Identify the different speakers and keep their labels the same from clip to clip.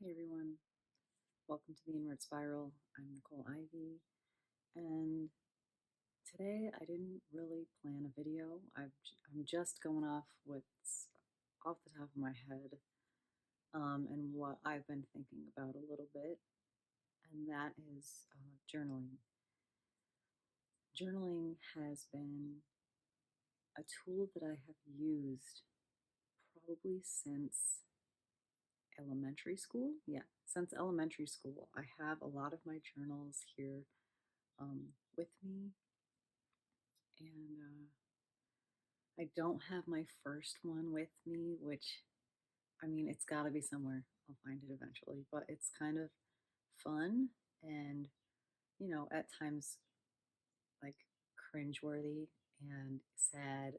Speaker 1: Hey everyone, welcome to the Inward Spiral. I'm Nicole Ivy, and today I didn't really plan a video. I'm just going off what's off the top of my head, and what I've been thinking about a little bit, and that is journaling. Journaling has been a tool that I have used probably since elementary school. Yeah, since elementary school. I have a lot of my journals here with me. And I don't have my first one with me, which I mean, it's got to be somewhere. I'll find it eventually, but it's kind of fun and, at times like cringeworthy and sad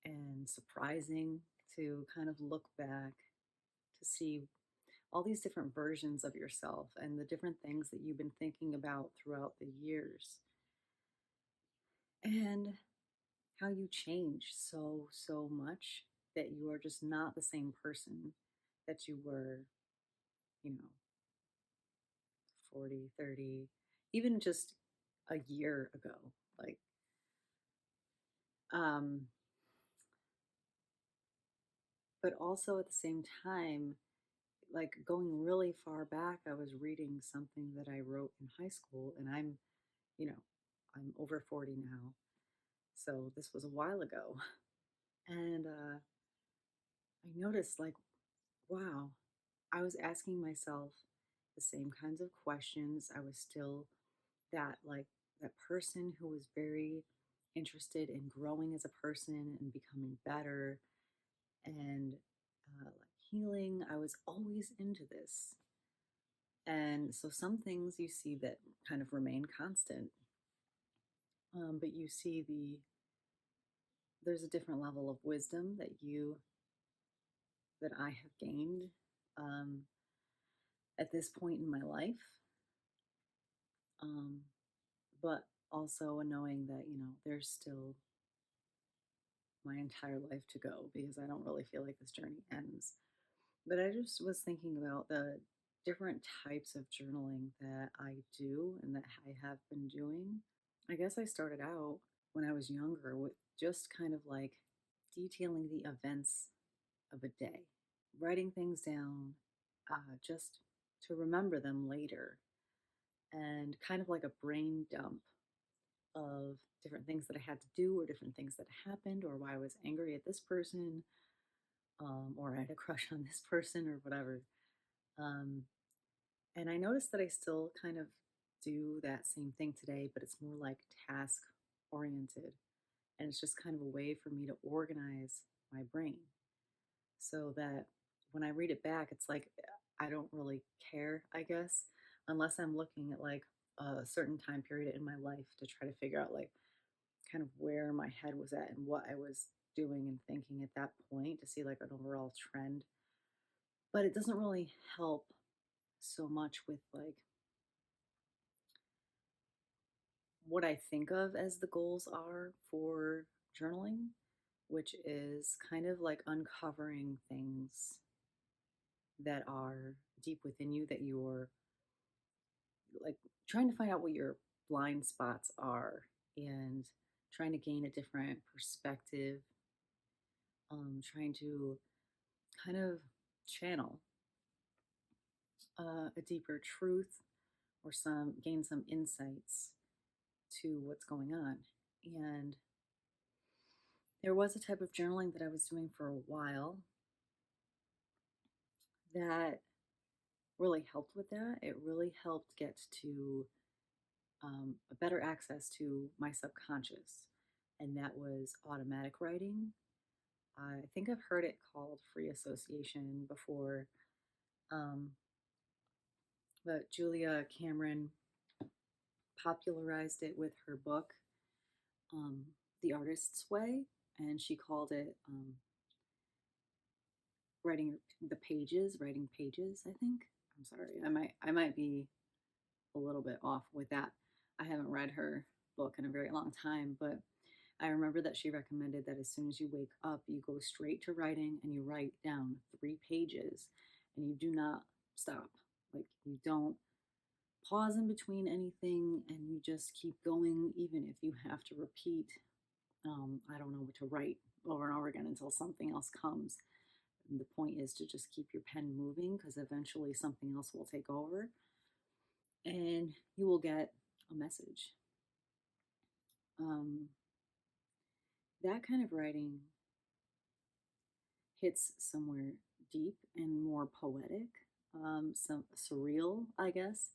Speaker 1: and surprising to kind of look back to see all these different versions of yourself and the different things that you've been thinking about throughout the years. And how you change so much that you are just not the same person that you were, you know, 40, 30, even just a year ago. Like, um, but also at the same time, like going really far back, I was reading something that I wrote in high school, and you know, I'm over 40 now. So this was a while ago. And I noticed, like, wow, I was asking myself the same kinds of questions. I was still that person who was very interested in growing as a person and becoming better and like healing. I was always into this. And so some things you see that kind of remain constant, but you see there's a different level of wisdom that I have gained um, at this point in my life. Um, but also a knowing that, there's still my entire life to go because I don't really feel like this journey ends. But I just was thinking about the different types of journaling that I do and that I have been doing. I guess I started out when I was younger with just kind of like detailing the events of a day, writing things down just to remember them later, and kind of like a brain dump of different things that I had to do or different things that happened or why I was angry at this person, or I had a crush on this person or whatever. Um, and I noticed that I still kind of do that same thing today, but it's more like task oriented. And it's just kind of a way for me to organize my brain so that when I read it back, it's like I don't really care, I guess, unless I'm looking at like a certain time period in my life to try to figure out like kind of where my head was at and what I was doing and thinking at that point to see like an overall trend. But it doesn't really help so much with like what I think of as the goals are for journaling, which is kind of like uncovering things that are deep within you that you're like trying to find out what your blind spots are and trying to gain a different perspective, trying to kind of channel a deeper truth or some gain some insights to what's going on. And there was a type of journaling that I was doing for a while that really helped with that. It really helped get to a better access to my subconscious, and that was automatic writing. I think I've heard it called free association before, um, but Julia Cameron popularized it with her book, um, The Artist's Way, and she called it writing pages. I think. I'm sorry, I might be a little bit off with that. I haven't read her book in a very long time, but I remember that she recommended that as soon as you wake up, you go straight to writing and you write down 3 pages. and you do not stop. Like you don't pause in between anything and you just keep going, even if you have to repeat, I don't know, what to write over and over again until something else comes. And the point is to just keep your pen moving because eventually something else will take over and you will get a message. Um, that kind of writing hits somewhere deep and more poetic, some surreal, I guess,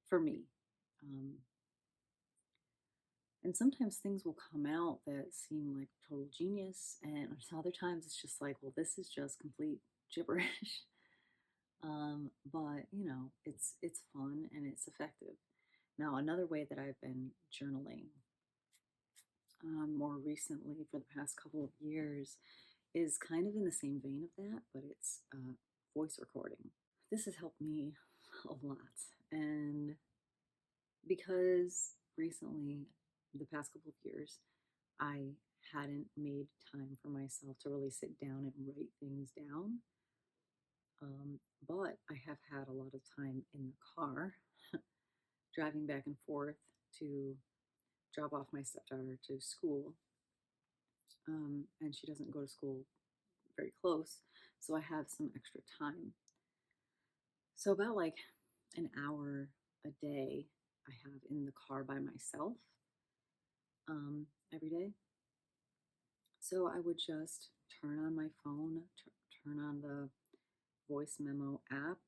Speaker 1: for me. Um, and sometimes things will come out that seem like total genius, and other times it's just like, well, this is just complete gibberish. But it's fun and it's effective. Now, another way that I've been journaling more recently for the past couple of years is kind of in the same vein of that, but it's voice recording. This has helped me a lot. And because recently, the past couple of years, I hadn't made time for myself to really sit down and write things down. But I have had a lot of time in the car driving back and forth to drop off my stepdaughter to school. And she doesn't go to school very close. So I have some extra time. So, about like an hour a day, I have in the car by myself every day. So I would just turn on my phone, turn on the voice memo app,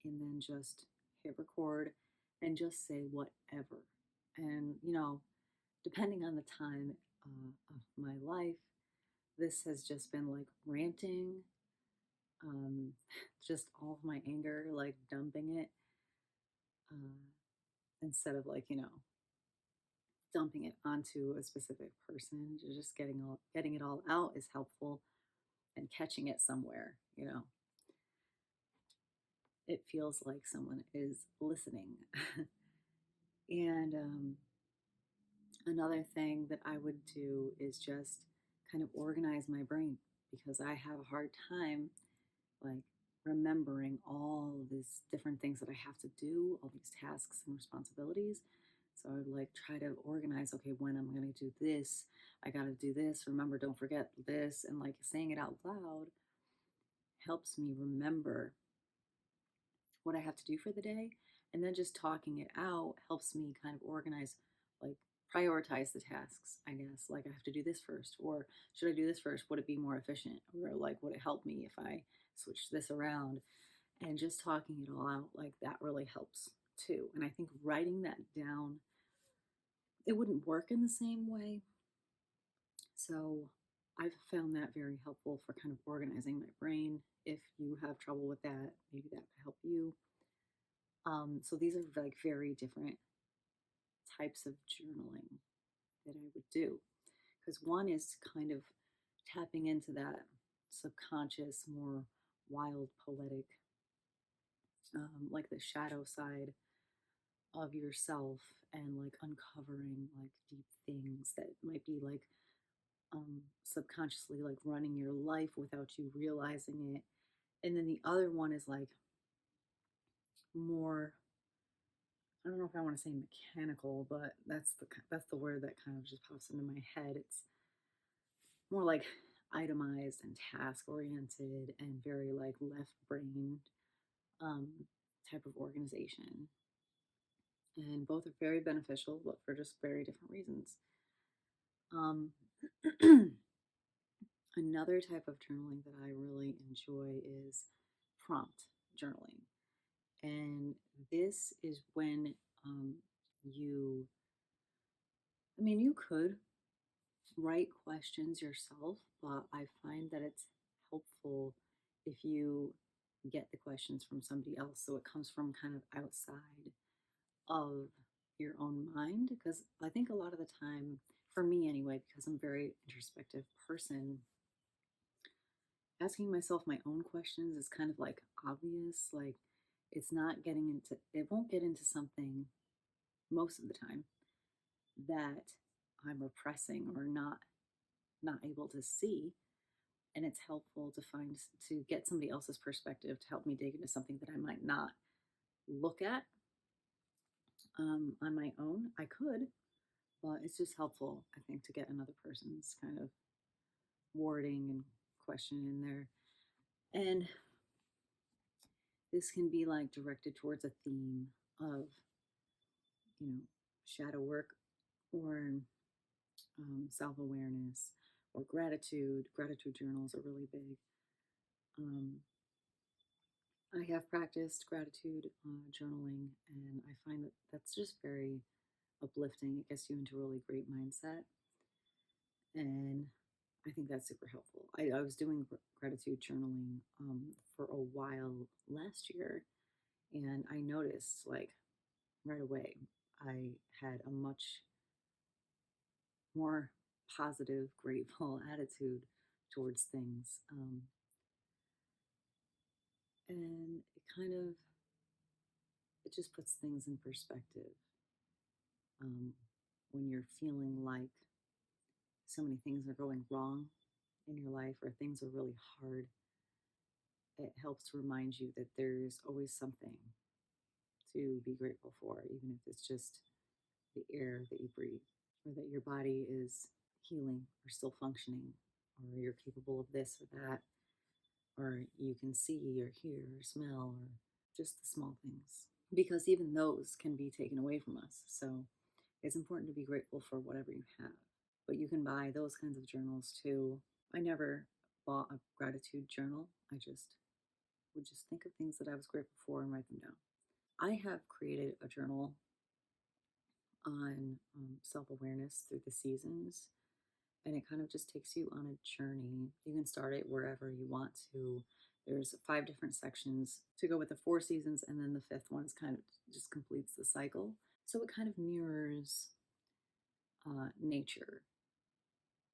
Speaker 1: and then just hit record and just say whatever. And, depending on the time of my life, this has just been like ranting, um, just all of my anger, like dumping it uh, instead of like, dumping it onto a specific person. Just getting it all out is helpful, and catching it somewhere, it feels like someone is listening. And another thing that I would do is just kind of organize my brain because I have a hard time like remembering all of these different things that I have to do, all these tasks and responsibilities. So I would like try to organize, okay, when I'm going to do this, I got to do this. Remember, don't forget this. And like saying it out loud helps me remember what I have to do for the day. And then just talking it out helps me kind of organize, like prioritize the tasks, I guess. Like I have to do this first, or should I do this first? Would it be more efficient? Or like, would it help me if I switch this around? And just talking it all out, like that really helps too. And I think writing that down, it wouldn't work in the same way. So I've found that very helpful for kind of organizing my brain. If you have trouble with that, maybe that could help you. So these are like very different types of journaling that I would do. Because one is kind of tapping into that subconscious, more wild, poetic, like the shadow side of yourself, and like uncovering like deep things that might be like subconsciously like running your life without you realizing it. And then the other one is like more, I don't know if I want to say mechanical, but that's the word that kind of just pops into my head. It's more like itemized and task oriented and very like left brain um, type of organization. And both are very beneficial, but for just very different reasons. Um, Another type of journaling that I really enjoy is prompt journaling. And this is when you, I mean, you could write questions yourself, but I find that it's helpful if you get the questions from somebody else. So it comes from kind of outside of your own mind. Because I think a lot of the time, for me anyway, because I'm a very introspective person, asking myself my own questions is kind of like obvious. Like it's not getting into, it won't get into something most of the time that I'm repressing or not able to see. and it's helpful to to get somebody else's perspective to help me dig into something that I might not look at on my own. I could, but it's just helpful, I think, to get another person's kind of wording and question in there. And this can be like directed towards a theme of, you know, shadow work or self awareness or gratitude. Gratitude journals are really big. Um, I have practiced gratitude journaling, and I find that that's just very uplifting. It gets you into a really great mindset, and I think that's super helpful. I was doing gratitude journaling for a while last year, and I noticed like right away I had a much more positive, grateful attitude towards things, and it just puts things in perspective um, when you're feeling like so many things are going wrong in your life or things are really hard. It helps remind you that there's always something to be grateful for, even if it's just the air that you breathe, or that your body is healing or still functioning, or you're capable of this or that, or you can see or hear or smell, or just the small things. Because even those can be taken away from us. So it's important to be grateful for whatever you have. But you can buy those kinds of journals too. I never bought a gratitude journal. I just would just think of things that I was grateful for and write them down. I have created a journal on self awareness through the seasons, and it kind of just takes you on a journey. You can start it wherever you want to. There's 5 different sections to go with the 4 seasons, and then the fifth one is kind of just completes the cycle. So it kind of mirrors nature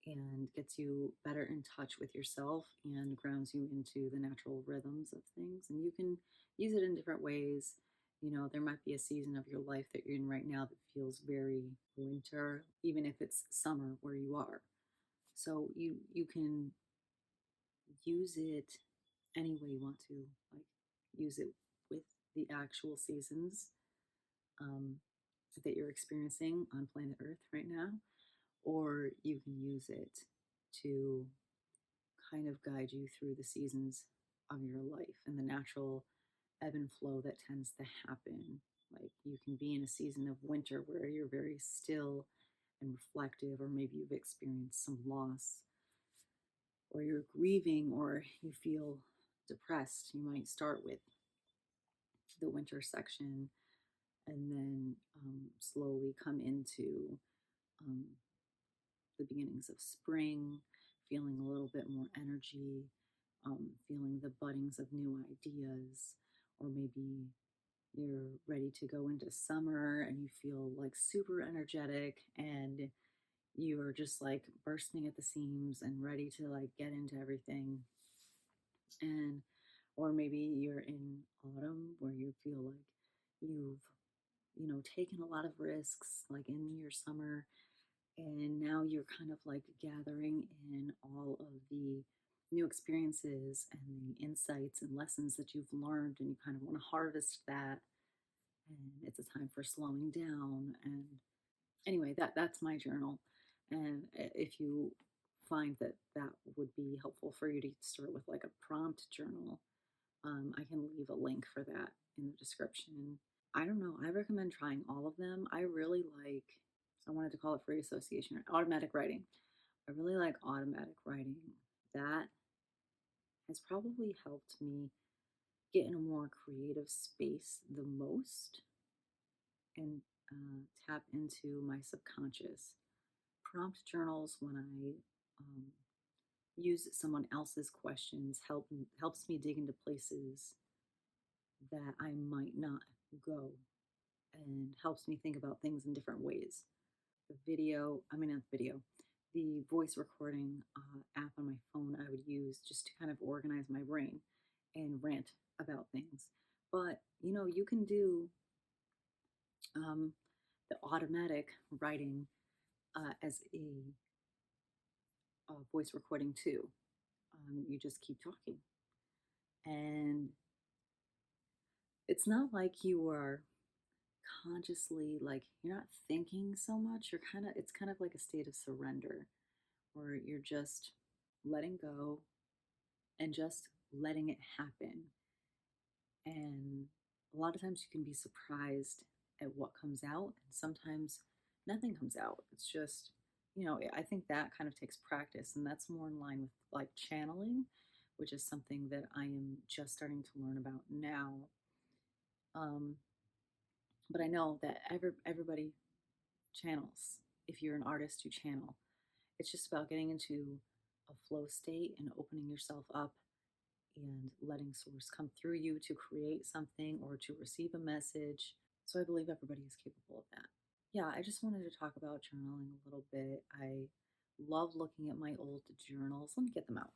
Speaker 1: and gets you better in touch with yourself and grounds you into the natural rhythms of things. And you can use it in different ways. You know, there might be a season of your life that you're in right now that feels very winter, even if it's summer where you are. So you can use it any way you want to, like use it with the actual seasons um, that you're experiencing on planet Earth right now, or you can use it to kind of guide you through the seasons of your life and the natural ebb and flow that tends to happen. Like you can be in a season of winter where you're very still and reflective, or maybe you've experienced some loss, or you're grieving, or you feel depressed. You might start with the winter section and then slowly come into um, the beginnings of spring, feeling a little bit more energy, feeling the buddings of new ideas, or maybe you're ready to go into summer and you feel like super energetic and you are just like bursting at the seams and ready to like get into everything. And or maybe you're in autumn where you feel like you've taken a lot of risks like in your summer, and now you're kind of like gathering in all of the new experiences and the insights and lessons that you've learned, and you kind of want to harvest that, and it's a time for slowing down. And anyway, that's my journal. And if you find that that would be helpful for you to start with like a prompt journal, I can leave a link for that in the description. I don't know. I recommend trying all of them. I really like, I wanted to call it free association or automatic writing. I really like automatic writing. That has probably helped me get in a more creative space the most and tap into my subconscious. Prompt journals, when I use someone else's questions, helps me dig into places that I might not go, and helps me think about things in different ways. The video, I mean, not video, the voice recording app on my phone I would use just to kind of organize my brain and rant about things. But, you can do um, the automatic writing as a voice recording too. you just keep talking. And it's not like you are consciously, like, you're not thinking so much. It's kind of like a state of surrender where you're just letting go and just letting it happen. And a lot of times you can be surprised at what comes out, and sometimes nothing comes out. It's just, I think that kind of takes practice, and that's more in line with like channeling, which is something that I am just starting to learn about now. Um, but I know that everybody channels. If you're an artist, you channel. It's just about getting into a flow state and opening yourself up and letting source come through you to create something or to receive a message. So I believe everybody is capable of that. Yeah, I just wanted to talk about journaling a little bit. I love looking at my old journals. Let me get them out.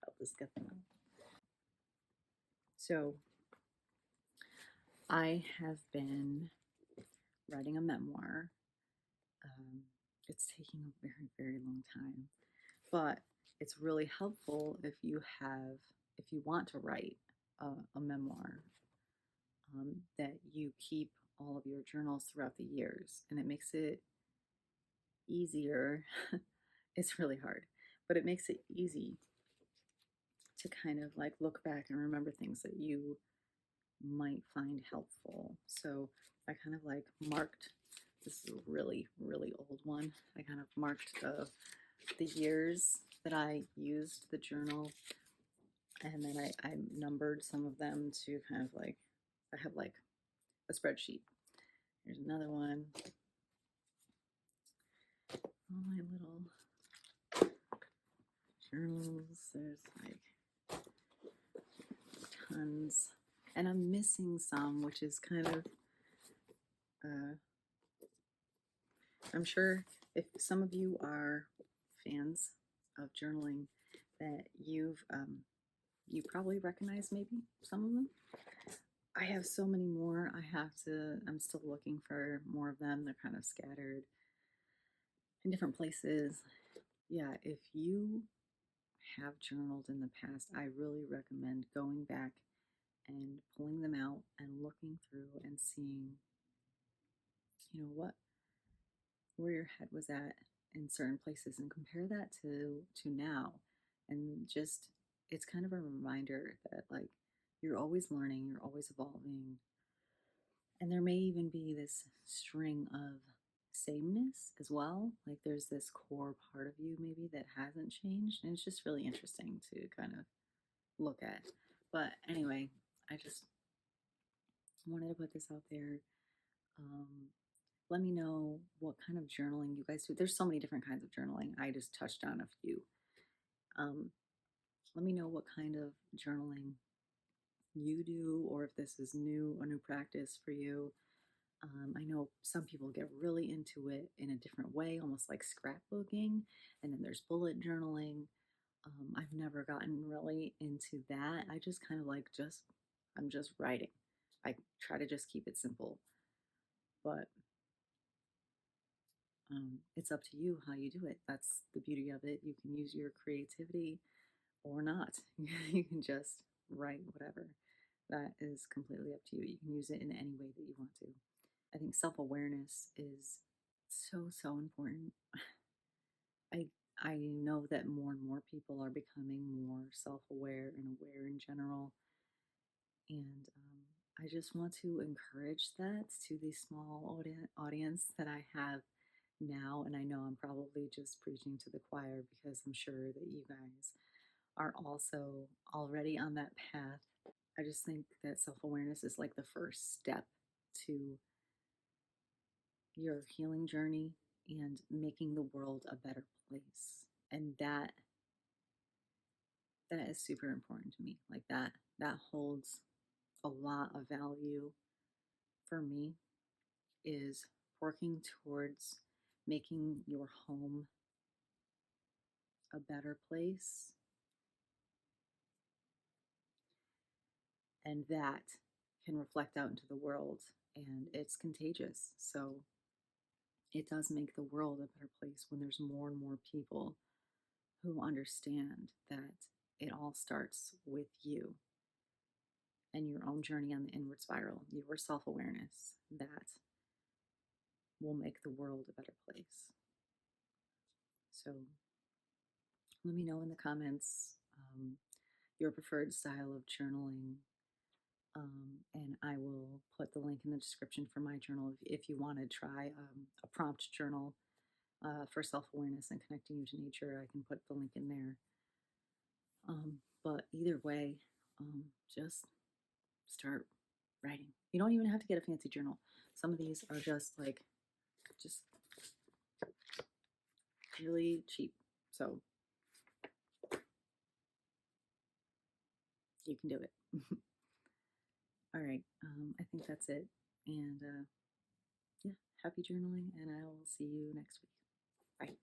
Speaker 1: I'll just get them out. So I have been writing a memoir. Um, it's taking a very, very long time, but it's really helpful if you want to write a memoir, that you keep all of your journals throughout the years, and it makes it easier. It's really hard, but it makes it easy to kind of like look back and remember things that you might find helpful. So I kind of like marked, this is a really, really old one. I kind of marked the years that I used the journal, and then I numbered some of them to kind of like, I have like a spreadsheet. Here's another one. All my little journals. There's like tons. And I'm missing some, which is kind of, uh, I'm sure if some of you are fans of journaling, that you probably recognize maybe some of them. I have so many more. I'm still looking for more of them. They're kind of scattered in different places. Yeah, if you have journaled in the past, I really recommend going back and pulling them out and looking through and seeing, what where your head was at in certain places, and compare that to now. And just, it's kind of a reminder that like you're always learning, you're always evolving, and there may even be this string of sameness as well. Like there's this core part of you maybe that hasn't changed, and it's just really interesting to kind of look at. But anyway, I just wanted to put this out there. Um, let me know what kind of journaling you guys do. There's so many different kinds of journaling. I just touched on a few. Um, let me know what kind of journaling you do, or if this is a new practice for you. I know some people get really into it in a different way, almost like scrapbooking, and then there's bullet journaling. I've never gotten really into that. I just kind of like I'm just writing. I try to just keep it simple, but it's up to you how you do it. That's the beauty of it. You can use your creativity or not. You can just write whatever. That is completely up to you. You can use it in any way that you want to. I think self awareness is so, so important. I I know that more and more people are becoming more self aware and aware in general. And I just want to encourage that to the small audience that I have now. And I know I'm probably just preaching to the choir because I'm sure that you guys are also already on that path. I just think that self awareness is like the first step to your healing journey and making the world a better place. And that is super important to me. Like that holds a lot of value for me, is working towards making your home a better place, and that can reflect out into the world, and it's contagious. So it does make the world a better place when there's more and more people who understand that it all starts with you and your own journey on the inward spiral, your self awareness that will make the world a better place. So let me know in the comments your preferred style of journaling. And I will put the link in the description for my journal if you want to try a prompt journal for self awareness and connecting you to nature. I can put the link in there. But either way, just start writing. You don't even have to get a fancy journal. Some of these are just really cheap. So you can do it. All right. I think that's it. And yeah, happy journaling, and I will see you next week. Bye.